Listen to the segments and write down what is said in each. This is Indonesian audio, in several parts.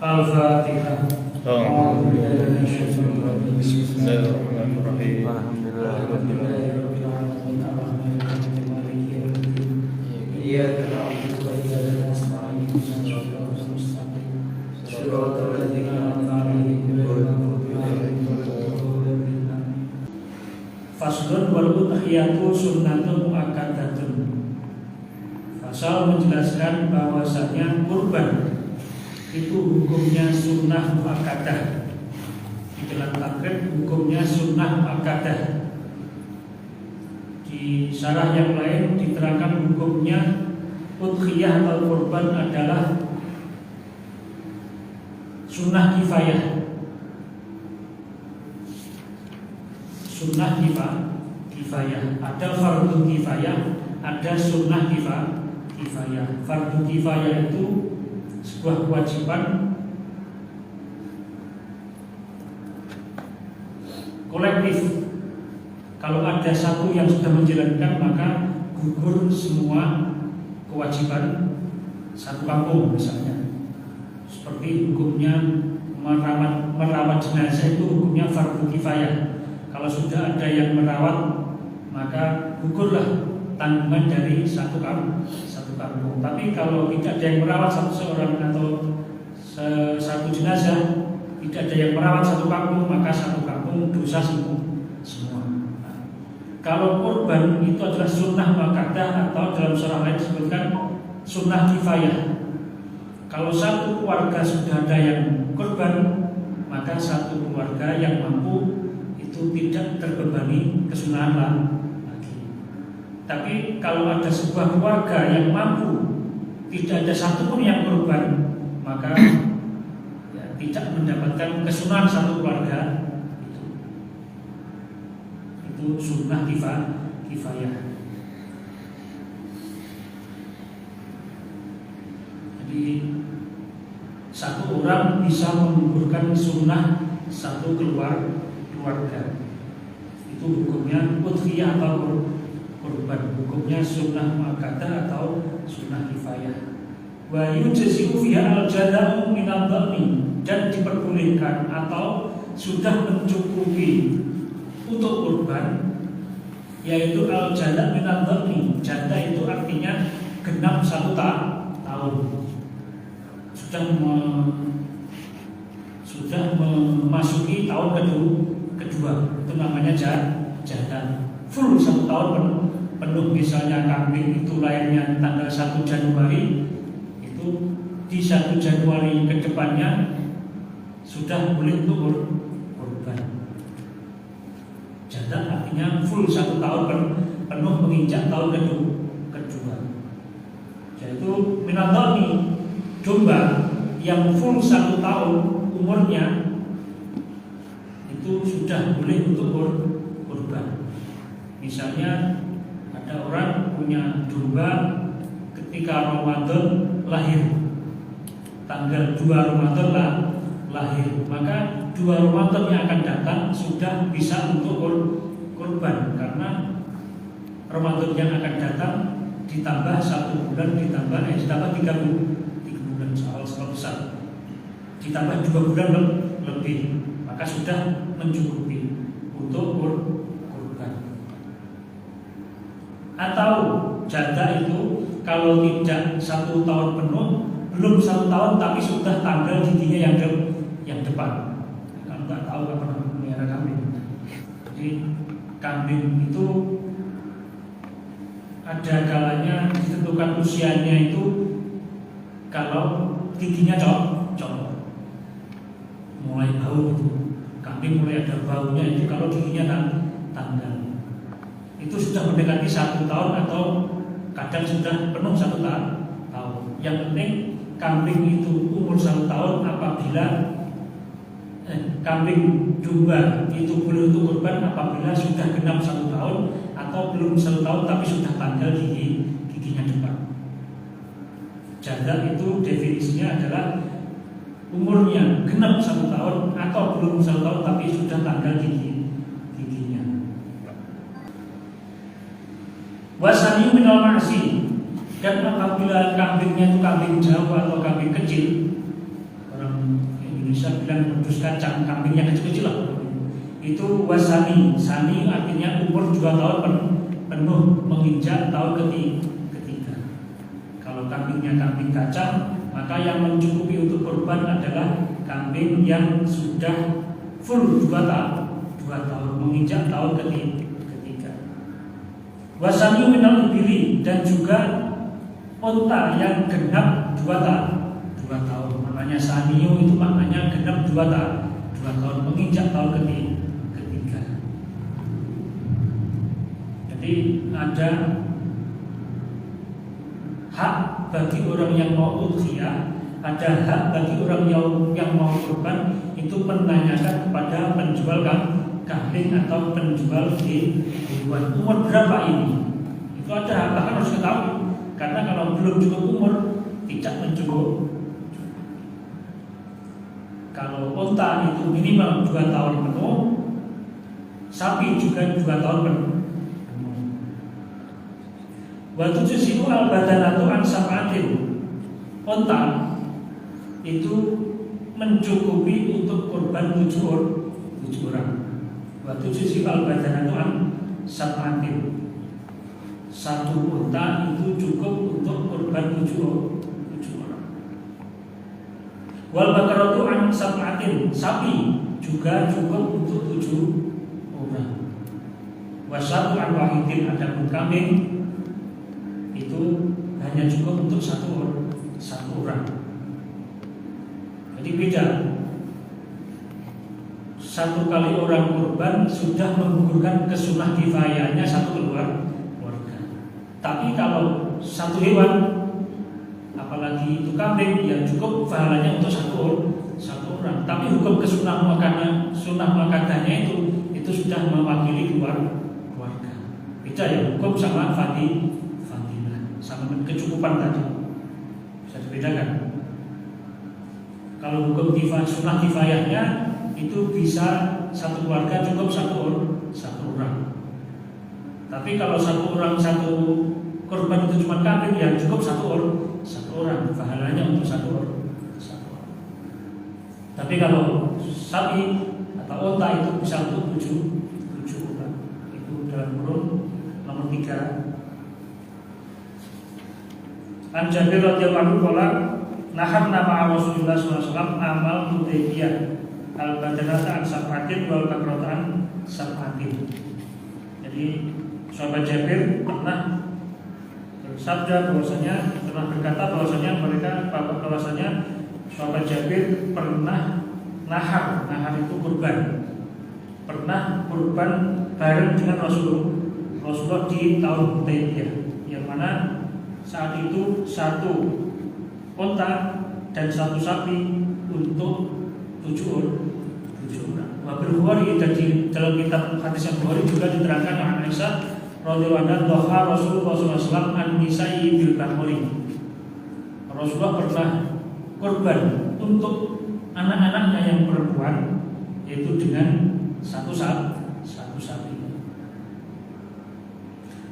Al-Fatihah. Bismillahirrahmanirrahim. Faslun wal udhiyatu sunnatun muakkadatun. Fasal menjelaskan bahwasanya kurban itu hukumnya sunnah muakkadah. Di dalam takrib hukumnya sunnah muakkadah. Di syarah yang lain diterangkan hukumnya udhiyah atau kurban adalah sunnah kifayah. Sunnah kifayah. Ada fardu kifayah, ada sunnah kifayah. Fardu kifayah itu sebuah kewajiban kolektif. Kalau ada satu yang sudah menjalankan, maka gugur semua kewajiban satu kampung misalnya. Seperti hukumnya merawat jenazah itu hukumnya fardu kifayah. Kalau sudah ada yang merawat, maka gugurlah tanggungan dari satu kampung. Tapi kalau tidak ada yang merawat seorang atau satu jenazah, tidak ada yang merawat satu kampung, maka satu kampung dosa semua. Nah, kalau kurban itu adalah sunnah muakkadah atau dalam surah lain disebutkan sunnah kifayah. Kalau satu keluarga sudah ada yang kurban, maka satu keluarga yang mampu itu tidak terbebani kesunahan lagi. Tapi kalau ada sebuah keluarga yang mampu, tidak ada satupun yang kurban, maka ya, tidak mendapatkan kesunahan satu keluarga. Itu sunnah kifayah. Jadi satu orang bisa menggugurkan sunnah satu keluarga. Itu hukumnya udhiyah atau kurban. Hukumnya sunnah muakkadah atau sunnah kifayah. Wa yujzi'u fiha al-jaza'u min ad-dhani, dan diperbolehkan atau sudah mencukupi untuk kurban yaitu al-jaza' min ad-dhani. Jaza itu artinya genap 1 tahun. Sudah memasuki tahun kedua, itu namanya jaza. Full 1 tahun penuh. Misalnya kambing itu lahirnya tanggal 1 Januari, itu di 1 Januari ke depannya sudah boleh untuk kurban. Jaza artinya full 1 tahun penuh menginjak tahun kedua. Yaitu minadhani, domba yang full 1 tahun umurnya itu sudah boleh untuk kurban. Misalnya ada orang punya domba ketika Ramadan lahir, tanggal 2 Ramadan lahir, maka 2 Ramadan yang akan datang sudah bisa untuk kurban, karena Ramadan yang akan datang ditambah 1 bulan, ditambah 3 bulan soal besar, ditambah 2 bulan lebih, maka sudah mencukupi untuk kurban. Atau jaza itu kalau tidak 1 tahun penuh, belum 1 tahun tapi sudah tanggal giginya yang depan. Kalau nggak tahu apa namanya melihara kambing. Jadi kambing itu ada kalanya ditentukan usianya itu kalau giginya copot, mulai bau itu. Kambing mulai ada baunya itu kalau giginya tanggal. Itu sudah mendekati 1 tahun atau kadang sudah penuh 1 tahun. Yang penting kambing itu umur 1 tahun apabila kambing domba itu boleh untuk kurban apabila sudah genap 1 tahun atau belum 1 tahun tapi sudah tanggal giginya depan. Jaza itu definisinya adalah umurnya genap 1 tahun atau belum 1 tahun tapi sudah tanggal giginya. Wasani minal ma'si, dan apabila kambingnya itu kambing Jawa atau kambing kecil, orang bisa bilang berdus kacang, kambing yang kecil-kecil lah. Itu wasani, sani artinya umur 2 tahun penuh menginjak tahun ketiga. Kalau kambingnya kambing kacang, maka yang mencukupi untuk kurban adalah kambing yang sudah full 2 tahun menginjak tahun ketiga. Wasani minal ibili, dan juga onta yang genap 2 tahun. Maknanya sanio itu maknanya genap 2 tahun menginjak tahun ketiga. Jadi ada hak bagi orang yang mau udhiyah, ada hak bagi orang yang mau kurban itu menanyakan kepada penjual kambing atau penjual hewan, umur berapa ini? Itu ada hak, bahkan harus ketahui. Karena kalau belum cukup umur tidak mencukup. Kalau unta itu minimal 2 tahun penuh, sapi juga 2 tahun penuh. Waktu itu al-badanatu an sab'atin, unta itu mencukupi untuk kurban 7 orang. Waktu itu al-badanatu an sab'atin, satu unta itu cukup untuk kurban 7 orang. Wal bakaratu an sab'atin, sapi juga cukup untuk 7 orang. Wasatu an wahidin, adapun kambing itu hanya cukup untuk satu orang. Jadi beda. Satu kali orang kurban sudah menggugurkan kesunah kifayahnya satu keluarga. Tapi kalau satu hewan, apalagi itu kambing, ya cukup pahalanya untuk satu orang. Tapi hukum kesunah muakkadahnya itu sudah mewakili keluarga. Beda ya, hukum sama fadilah, sama kecukupan tadi bisa dibedakan. Kalau hukum sunnah kifayahnya itu bisa satu keluarga cukup satu orang. Tapi kalau satu orang satu korban itu cuma kambing, ya cukup satu orang, pahalanya untuk satu orang. Tapi kalau sapi atau unta itu bisa untuk 7 orang. Itu dalam kurun nomor 3. An Jabir radhiyallahu anhu qala nahan nama Rasulullah sallallahu alaihi wasallam amal Hudaybiyah al-badanata an sab'atin wal bakratan sab'atin. Jadi sahabat Jabir pernah bersabda berkata bahwasanya sahabat Jabir pernah nahar itu kurban, pernah kurban bareng dengan Rasulullah di tahun Hudaybiyah, yang mana saat itu 1 unta dan 1 sapi untuk 7 orang. Wabir Bukhari, dan di dalam kitab hadis yang Bukhari juga diterangkan oleh Aisyah radhiyallahu anha bahwa Rasulullah SAW an-nisa'i bil bahri. Rasulullah pernah kurban untuk anak-anaknya yang perempuan, yaitu dengan 1 sapi.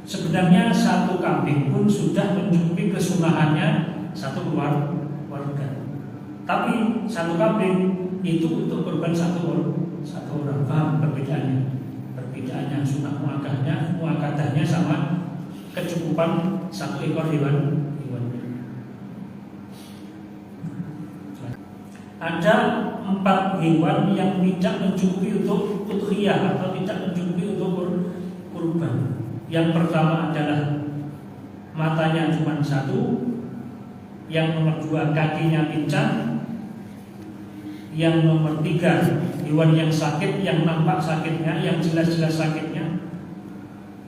Sebenarnya 1 kambing pun sudah mencukupi kesunahannya 1 keluarga. Tapi 1 kambing itu untuk kurban satu orang. Paham perbedaannya? Perbedaannya sunnah muakkadahnya sama kecukupan 1 ekor hewan. Ada 4 hewan yang tidak mencukupi untuk udhiyah atau tidak mencukupi untuk kurban. Yang pertama adalah matanya cuma 1, yang nomor 2 kakinya pincang, yang nomor 3 hewan yang sakit, yang nampak sakitnya, yang jelas-jelas sakitnya.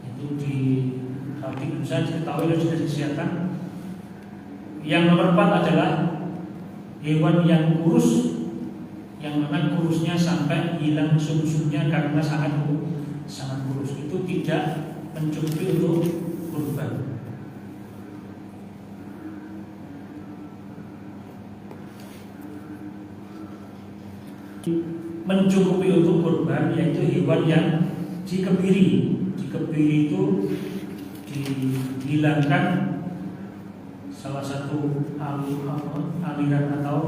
Itu di Indonesia diketahui oleh dinas kesehatan. Yang nomor 4 adalah hewan yang kurus, yang mana kurusnya sampai hilang sumsumnya karena sangat kurus. Itu tidak mencukupi untuk kurban. Mencukupi untuk kurban yaitu hewan yang dikebiri. Dikebiri itu dihilangkan salah satu aliran atau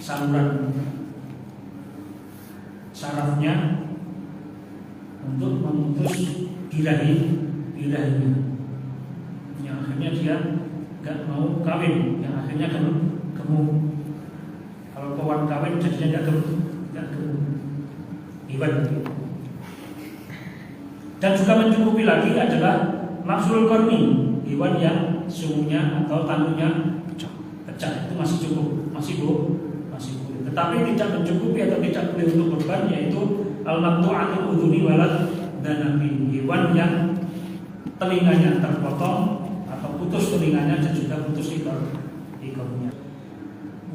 saluran sarafnya untuk memutus birahinya, yang akhirnya dia nggak mau kawin, yang akhirnya gemuk. Kalau kawan kawin jadinya nggak gemuk. Hewan. Dan juga mencukupi lagi adalah maksul korni, hewan yang sungguhnya atau tanduknya pecah, itu masih cukup, masih boleh. Tetapi tidak mencukupi atau tidak boleh untuk korban, yaitu al-maqtu'atul udhuni walad danabi, hewan yang telinganya terpotong atau putus telinganya dan juga putus ikornya.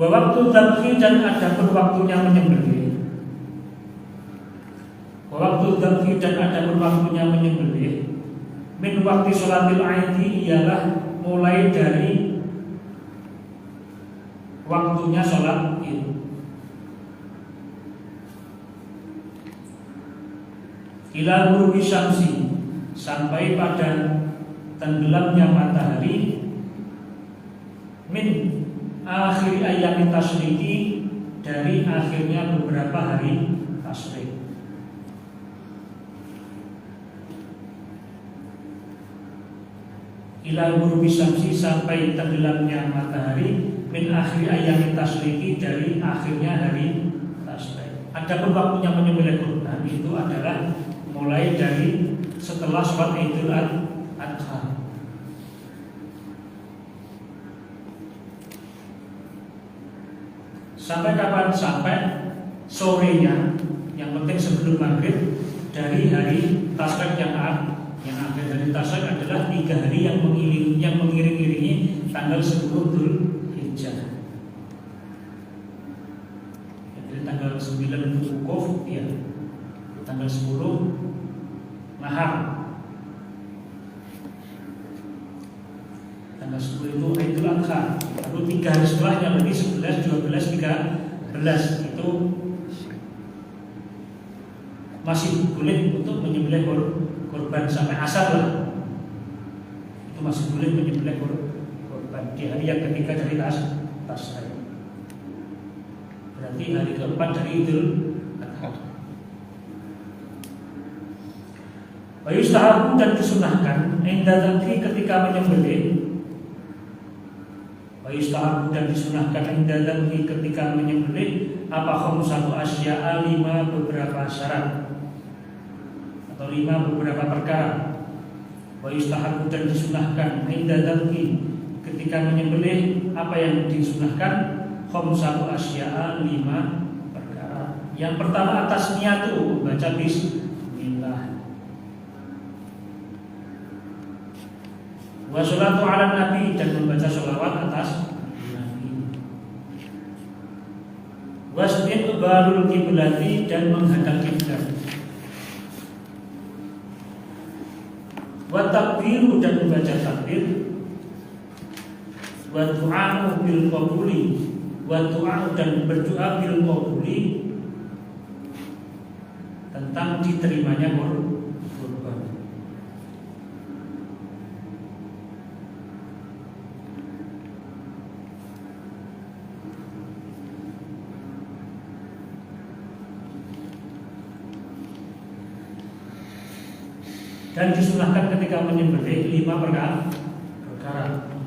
Waktu dzabhi dan adapun waktunya menyembelih. Waktu dzabhi dan adapun waktunya menyembelih. Min waktu sholatil aidi ialah mulai dari waktunya sholat Id. Ila ghurubi syamsi, sampai pada tenggelamnya matahari. Min akhir ayam tasyriki, dari akhirnya beberapa hari tasyrik. Ila ghurubi syamsi, sampai tenggelamnya matahari. Min akhir ayam tasyriki, dari akhirnya hari tasyrik. Adapun waktunya menyembelih kurban itu adalah mulai dari setelah sholat Idul Adha. Sampai kapan? Sampai sorenya, yang penting sebelum maghrib dari hari tasyrik yang akhir. Dari tasyrik adalah 3 hari yang mengiring-iringi tanggal 10 Dzulhijjah. Jadi tanggal 9 itu wukuf, ya. Tanggal 10 Nahar. Tanggal 10 itu Idul Adha. Lalu 3 hari setelahnya, berarti 11, 12, 13 itu masih boleh untuk menyembelih korban sampai asar lah. Itu masih boleh menyembelih korban di hari yang ketiga dari tasyrik. Berarti hari keempat dari Idul Adha. Wa yustahabu, dan disunahkan inda dzabhi, ketika menyembelih. Wa yustahabu, dan disunahkan inda dzabhi, ketika menyembelih apa khamsatu asya'a, 5 beberapa syarat atau 5 beberapa perkara. Wa yustahabu, dan disunahkan inda dzabhi, ketika menyembelih apa yang disunahkan, khamsatu asya'a, 5 perkara. Yang pertama atas niat itu baca bismillah. Wa sholatu ala nabi, dan membaca sholawat atas nabi. Wa istiqbalul kiblati, dan menghadap kiblat. Wa takbiru, dan membaca takbir. Wa du'a'u bil qabuli, wa du'a'u, dan berdoa bil qabuli, tentang diterimanya korban. Dan disunahkan ketika menyembelih 5 perkara.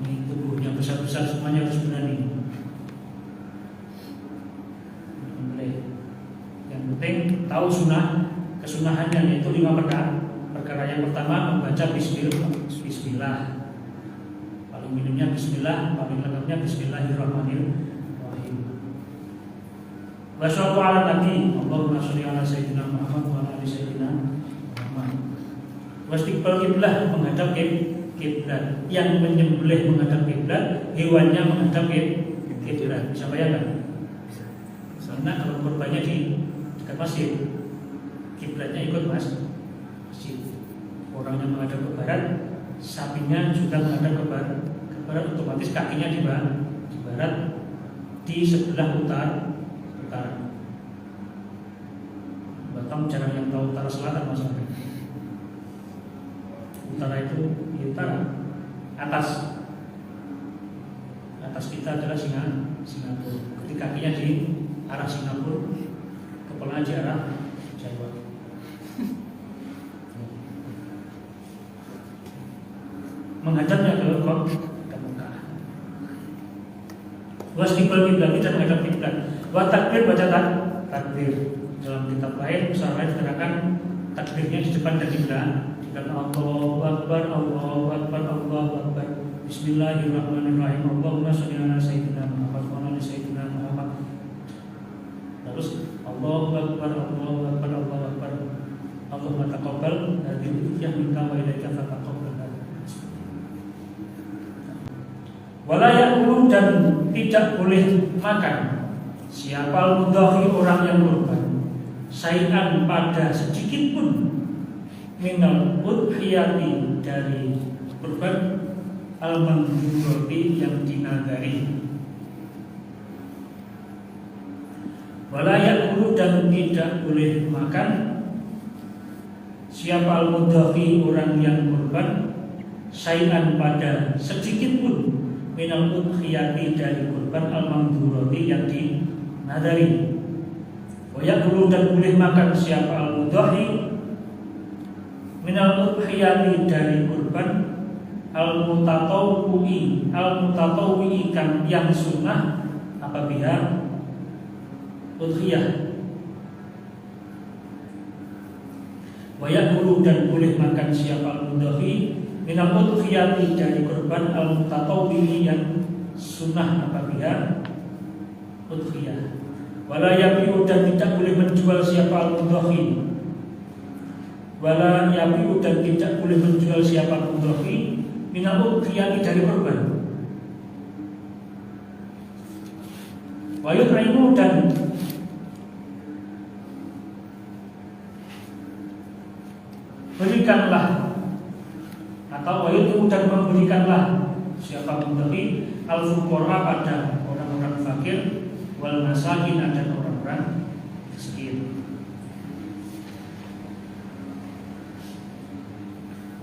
Ini tubuhnya besar-besar, semuanya harus berani. Yang penting tahu kesunahannya, yaitu 5 perkara. Perkara yang pertama membaca bismillah. Paling minimnya bismillah, paling lengkapnya bismillahirrahmanirrahim. Wa sholatu ala nabi, Allahumma sholli ala sayyidina Muhammad wa ala ali sayyidina Muhammad. Wastiqbal kiblah, menghadap kiblat. Yang menyembelih menghadap kiblat, hewannya menghadap kiblat. Bisa bayangkan? Karena kalau korbannya di dekat masjid, kiblatnya ikut masjid. Orangnya menghadap ke barat, sapinya juga menghadap ke barat, otomatis kakinya di barat, di sebelah utara. Batam jarang yang tahu utara selatan maksudnya. Utara itu utara, atas kita adalah Singapura. Ketika kakinya di arah Singapura, kepalanya di arah Jawa. Menghadapnya ke Mekah. Wasqibal kiblat tidak menghadap kiblat. Wa takbir baca takbir. Dalam kitab lain usaha lain diterangkan takbirnya di depan dan kiblat. Dikatakan Allahu Akbar, Allahu Akbar, Allahu Akbar. Bismillahirrahmanirrahim. Allahumma shalli ala sayyidina Muhammad wa ala sayyidina Muhammad. Terus Allahu Akbar, Allahu Akbar, Allahu Akbar. Allahumma taqabbal hadhihi yang minta wa ilaika fataqabbal. Wala ya'kulu dan tidak boleh makan siapa mudhahi orang yang kurban syai'an pada sedikit pun minal udhiyati dari kurban al-mandhurati yang dinadari. Wala ya'kulu dan tidak boleh makan siapa al-mudhahi orang yang kurban syai'an pada sedikit pun minal udhiyati dari kurban al-mandhurati yang dinadari. Wa ya'kulu dan boleh makan siapa al-mudhahi minal udhiyati dari kurban al-mutatawwi kan yang sunnah apabila udhiyah. Wa ya'kulu dan boleh makan siapa al-mudhahi minal udhiyati dari kurban al-mutatawwi yang sunnah apabila udhiyah. Wala yabi'u dan tidak boleh menjual siapa al-mudhahi. Wala yabi'u dan tidak boleh menjual siapa al-mudhahi minal udhiyati dari kurban. Wa yut'imu dan berikanlah atau wayutu dan memberikanlah siapa mudhahi al-fuqara pada orang-orang fakir wal masakin dan orang-orang miskin.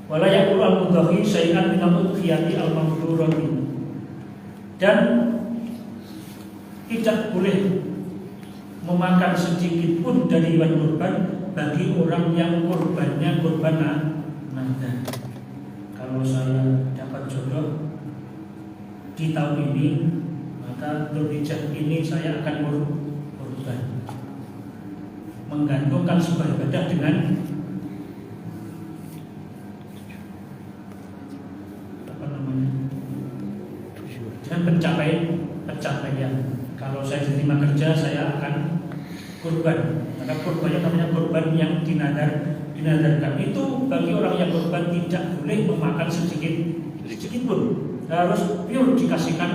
Wala yaqulu al-mudhahi syai'an min al-udhiyati al-mamdurati dan tidak boleh memakan sedikit pun dari hewan kurban bagi orang yang kurbannya kurban nadar. Kalau saya dapat jodoh di tahun ini, maka Dzulhijjah ini saya akan kurban. Menggantungkan sebuah ibadah dengan apa namanya? Dengan pencapaian. Kalau saya diterima kerja, saya akan kurban. Maka kurbannya namanya kurban yang dinadarkan. Itu bagi orang yang kurban tidak boleh memakan sedikit pun, harus pure dikasihkan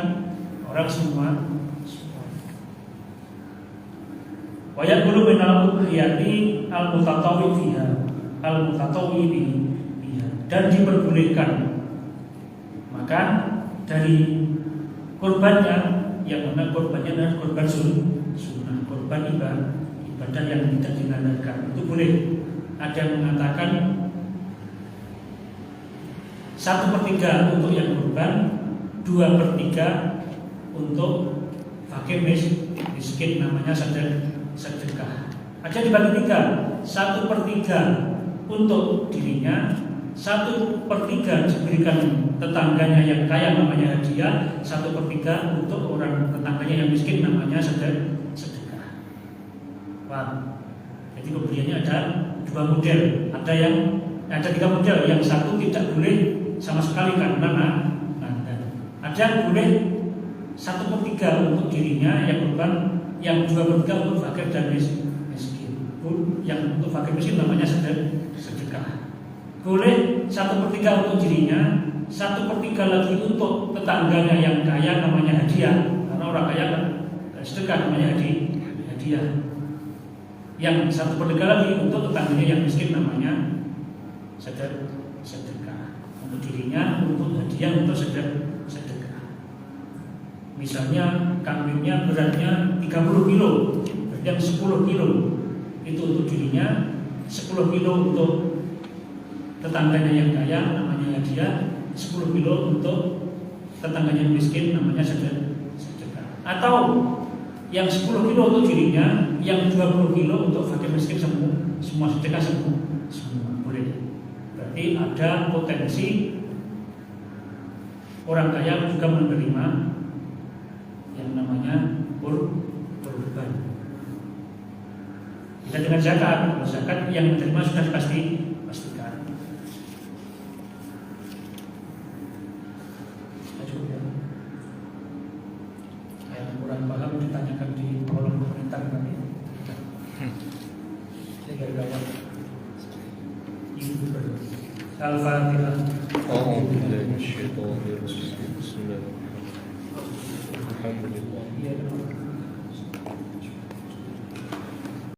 orang semua. Wa yaqulu minal udhiyati al-mutatawwi fiha al-mutatawwi biha dan diperbolehkan makan dari kurbannya yang mana kurbannya adalah kurban sunnah, kurban ibadah yang tidak dinadarkan. Itu boleh. Ada yang mengatakan 1/3 untuk yang kurban, 2/3 untuk fakir miskin, namanya sedekah. Ada dibagi 3, 1/3 untuk dirinya, 1/3 diberikan tetangganya yang kaya, namanya hadiah, 1/3 untuk orang tetangganya yang miskin, namanya sedekah. Paham? Jadi pembeliannya ada 2 model. Ada 3 model. Yang satu tidak boleh sama sekali karena nadar. Ada yang boleh 1/3 untuk dirinya yang kurban, yang 2/3 untuk fakir dan miskin. Yang untuk fakir miskin namanya sedekah. Boleh 1/3 untuk dirinya, 1/3 lagi untuk tetangganya yang kaya, namanya hadiah. Karena orang kaya kan sedekah, namanya hadiah. Yang 1/3 lagi untuk tetangganya yang miskin, namanya sedekah. Untuk dirinya, untuk hadiah, untuk sedekah. Misalnya kambingnya beratnya 30 kilo, berarti 10 kilo itu untuk dirinya, 10 kilo untuk tetangganya yang kaya, namanya hadiah, 10 kilo untuk tetangganya yang miskin, namanya sedekah. Atau yang 10 kilo untuk dirinya, yang 20 kilo untuk fakir miskin semua sedekah semua boleh. Berarti ada potensi orang kaya juga menerima yang namanya kurban. Kita dengan zakat, kalau zakat yang menerima sudah pastikan. Cukup ya. Yang kurang paham ditanyakan di kolom komentar nanti. Saya jawab. Al-Fatihah. أعوذ بالله من الشيطان الرجيم بسم الله الرحمن الرحيم الحمد لله